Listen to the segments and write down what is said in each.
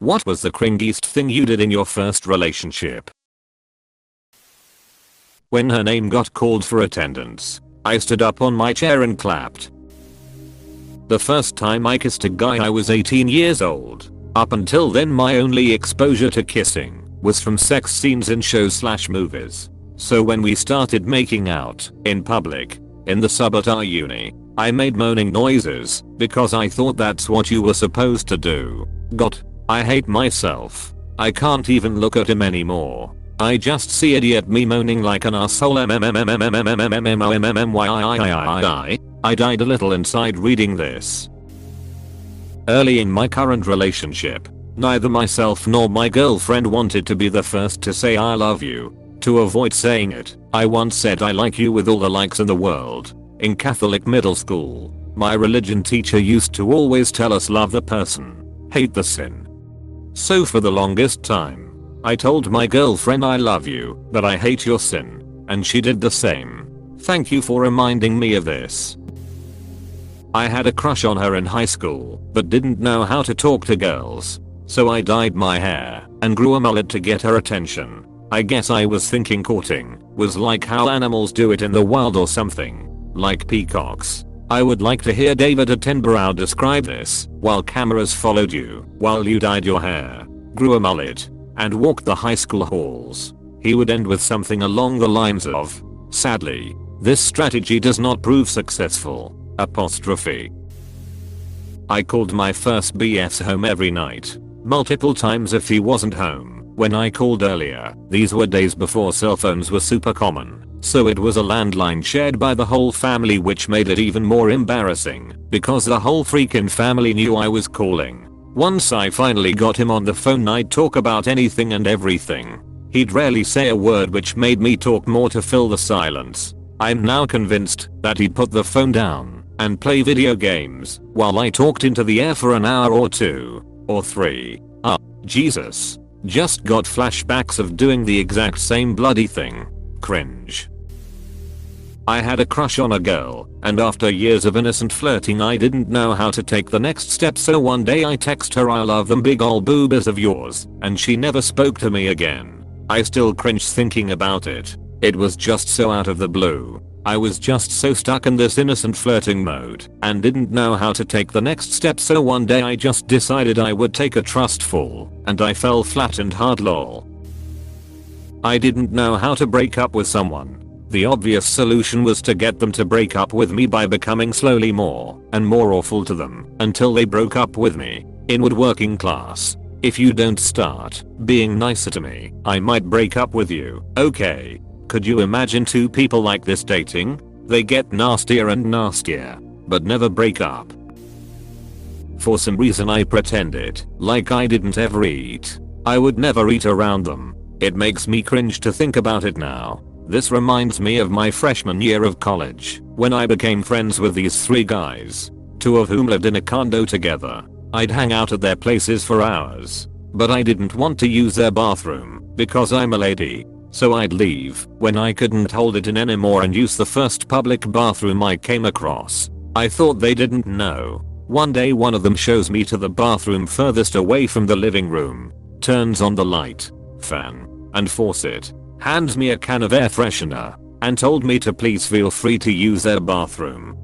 What was the cringiest thing you did in your first relationship? When her name got called for attendance, I stood up on my chair and clapped. The first time I kissed a guy I was 18 years old. Up until then my only exposure to kissing was from sex scenes in shows/movies. So when we started making out in public in the sub at our uni, I made moaning noises because I thought that's what you were supposed to do. God, I hate myself. I can't even look at him anymore. I just see idiot me moaning like an asshole. I died a little inside reading this. Early in my current relationship, neither myself nor my girlfriend wanted to be the first to say I love you. To avoid saying it, I once said I like you with all the likes in the world. In Catholic middle school, my religion teacher used to always tell us love the person, hate the sin. So for the longest time, I told my girlfriend I love you, but I hate your sin, and she did the same. Thank you for reminding me of this. I had a crush on her in high school, but didn't know how to talk to girls. So I dyed my hair and grew a mullet to get her attention. I guess I was thinking courting was like how animals do it in the wild or something. Like peacocks. I would like to hear David Attenborough describe this while cameras followed you while you dyed your hair, grew a mullet, and walked the high school halls. He would end with something along the lines of, sadly, this strategy does not prove successful. I called my first BF's home every night. Multiple times if he wasn't home. When I called earlier, these were days before cell phones were super common. So it was a landline shared by the whole family, which made it even more embarrassing because the whole freaking family knew I was calling. Once I finally got him on the phone, I'd talk about anything and everything. He'd rarely say a word, which made me talk more to fill the silence. I'm now convinced that he'd put the phone down and play video games while I talked into the air for an hour or 2 or 3. Jesus. Just got flashbacks of doing the exact same bloody thing. Cringe. I had a crush on a girl, and after years of innocent flirting I didn't know how to take the next step, so one day I text her I love them big ol' boobies of yours, and she never spoke to me again. I still cringe thinking about it. It was just so out of the blue. I was just so stuck in this innocent flirting mode and didn't know how to take the next step, so one day I just decided I would take a trust fall, and I fell flat and hard lol. I didn't know how to break up with someone. The obvious solution was to get them to break up with me by becoming slowly more and more awful to them until they broke up with me. Inward working class. If you don't start being nicer to me, I might break up with you. Okay. Could you imagine two people like this dating? They get nastier and nastier, but never break up. For some reason I pretended like I didn't ever eat. I would never eat around them. It makes me cringe to think about it now. This reminds me of my freshman year of college, when I became friends with these 3 guys, 2 of whom lived in a condo together. I'd hang out at their places for hours, but I didn't want to use their bathroom because I'm a lady. So I'd leave when I couldn't hold it in anymore and use the first public bathroom I came across. I thought they didn't know. One day one of them shows me to the bathroom furthest away from the living room, turns on the light, fan, and faucet, hands me a can of air freshener, and told me to please feel free to use their bathroom.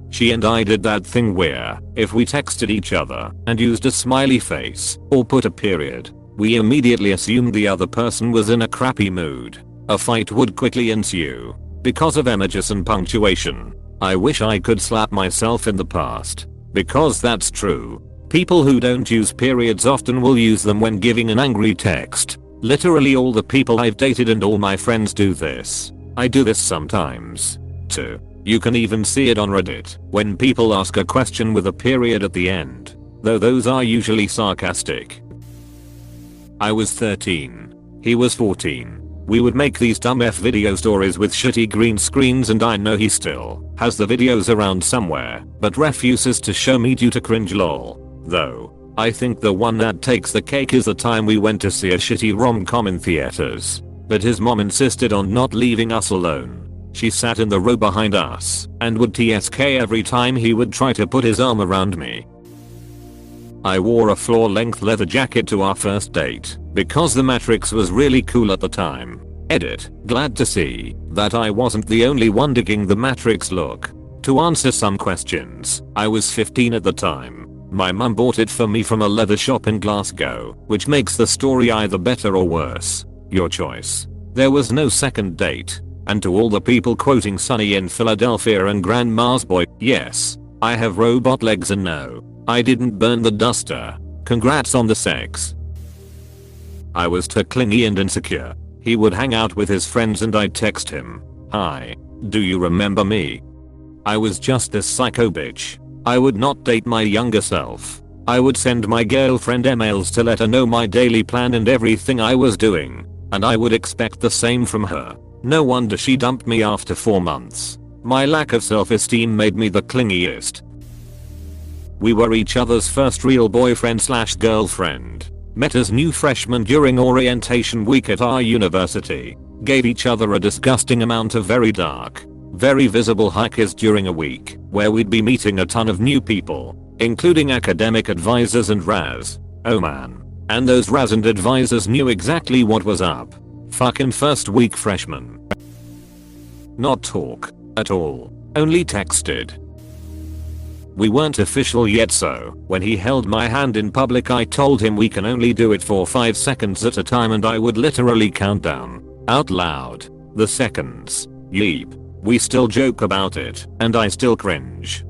She and I did that thing where, if we texted each other and used a smiley face or put a period, we immediately assumed the other person was in a crappy mood. A fight would quickly ensue because of emojis and punctuation. I wish I could slap myself in the past, because that's true. People who don't use periods often will use them when giving an angry text. Literally all the people I've dated and all my friends do this. I do this sometimes too. You can even see it on Reddit when people ask a question with a period at the end, though those are usually sarcastic. I was 13. He was 14. We would make these dumb video stories with shitty green screens, and I know he still has the videos around somewhere, but refuses to show me due to cringe lol. Though, I think the one that takes the cake is the time we went to see a shitty rom-com in theaters, but his mom insisted on not leaving us alone. She sat in the row behind us and would TSK every time he would try to put his arm around me. I wore a floor-length leather jacket to our first date because the Matrix was really cool at the time. Edit. Glad to see that I wasn't the only one digging the Matrix look. To answer some questions, I was 15 at the time. My mum bought it for me from a leather shop in Glasgow, which makes the story either better or worse. Your choice. There was no second date. And to all the people quoting Sunny in Philadelphia and Grandma's Boy, yes, I have robot legs and no, I didn't burn the duster. Congrats on the sex. I was too clingy and insecure. He would hang out with his friends and I'd text him, "Hi, do you remember me?" I was just this psycho bitch. I would not date my younger self. I would send my girlfriend emails to let her know my daily plan and everything I was doing, and I would expect the same from her. No wonder she dumped me after 4 months. My lack of self-esteem made me the clingiest. We were each other's first real boyfriend/girlfriend. Met as new freshmen during orientation week at our university. Gave each other a disgusting amount of very dark, very visible hikers during a week where we'd be meeting a ton of new people, including academic advisors and Raz. Oh man. And those Raz and advisors knew exactly what was up. Fucking first week freshmen. Not talk at all. Only texted. We weren't official yet, so when he held my hand in public I told him we can only do it for 5 seconds at a time and I would literally count down out loud the seconds. Yeep. We still joke about it and I still cringe.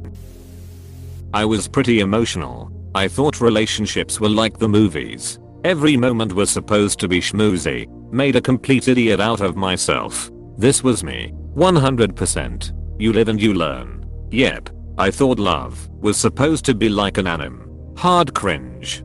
I was pretty emotional. I thought relationships were like the movies. Every moment was supposed to be schmoozy. Made a complete idiot out of myself. This was me. 100%. You live and you learn. Yep. I thought love was supposed to be like an anime. Hard cringe.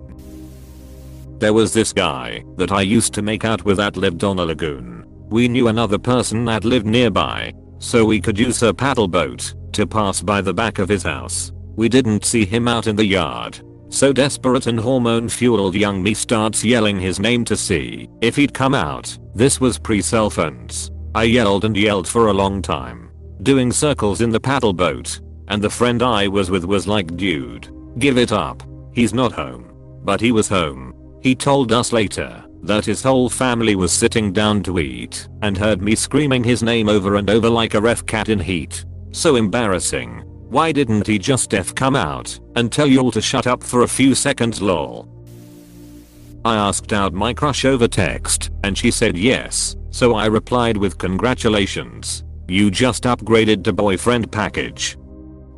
There was this guy that I used to make out with that lived on a lagoon. We knew another person that lived nearby, so we could use her paddle boat to pass by the back of his house. We didn't see him out in the yard. So desperate and hormone-fueled young me starts yelling his name to see if he'd come out. This was pre-cell phones. I yelled and yelled for a long time, doing circles in the paddle boat. And the friend I was with was like, "Dude, give it up. He's not home." But he was home. He told us later that his whole family was sitting down to eat and heard me screaming his name over and over like a ref cat in heat. So embarrassing. Why didn't he just come out and tell y'all to shut up for a few seconds, lol? I asked out my crush over text and she said yes, so I replied with congratulations. You just upgraded to boyfriend package.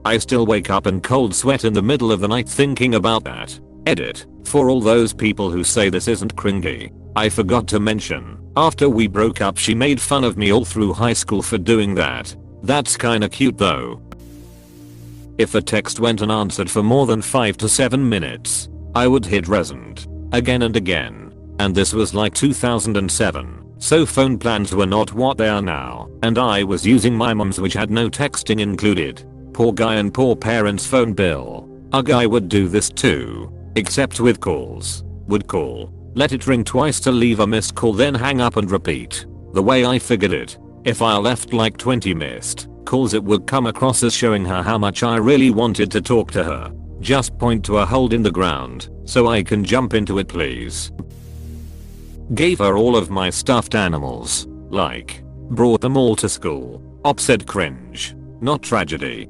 I still wake up in cold sweat in the middle of the night thinking about that. Edit. For all those people who say this isn't cringy, I forgot to mention, after we broke up she made fun of me all through high school for doing that. That's kinda cute though. If a text went unanswered for more than 5 to 7 minutes, I would hit resend again and again. And this was like 2007, so phone plans were not what they are now, and I was using my mom's which had no texting included. Poor guy and poor parents' phone bill. A guy would do this too, except with calls. Would call, let it ring twice to leave a missed call, then hang up and repeat. The way I figured it, if I left like 20 missed calls it would come across as showing her how much I really wanted to talk to her. Just point to a hole in the ground so I can jump into it, please. Gave her all of my stuffed animals, like brought them all to school. Opposite cringe, not tragedy.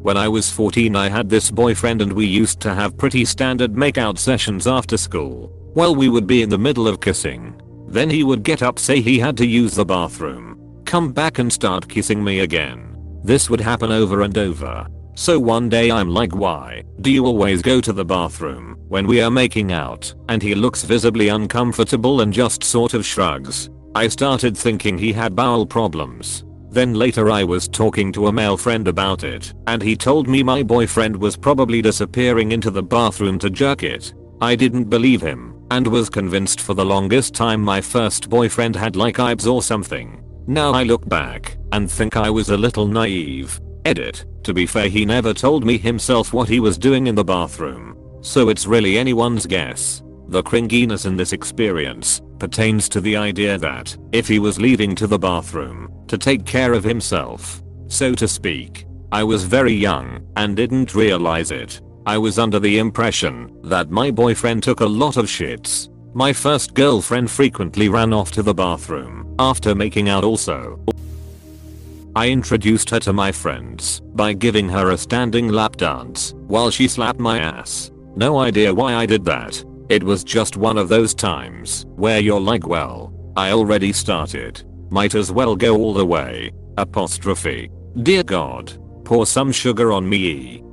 When I was 14 I had this boyfriend and we used to have pretty standard makeout sessions after school. Well, we would be in the middle of kissing. Then he would get up, say he had to use the bathroom, come back and start kissing me again. This would happen over and over. So one day I'm like, why do you always go to the bathroom when we are making out? And he looks visibly uncomfortable and just sort of shrugs. I started thinking he had bowel problems. Then later I was talking to a male friend about it, and he told me my boyfriend was probably disappearing into the bathroom to jerk it. I didn't believe him, and was convinced for the longest time my first boyfriend had like IBS or something. Now I look back and think I was a little naive. Edit. To be fair, he never told me himself what he was doing in the bathroom, so it's really anyone's guess. The cringiness in this experience pertains to the idea that if he was leaving to the bathroom to take care of himself, so to speak, I was very young and didn't realize it. I was under the impression that my boyfriend took a lot of shits. My first girlfriend frequently ran off to the bathroom after making out also. I introduced her to my friends by giving her a standing lap dance while she slapped my ass. No idea why I did that. It was just one of those times where you're like, well, I already started. Might as well go all the way. Apostrophe. Dear God, pour some sugar on me.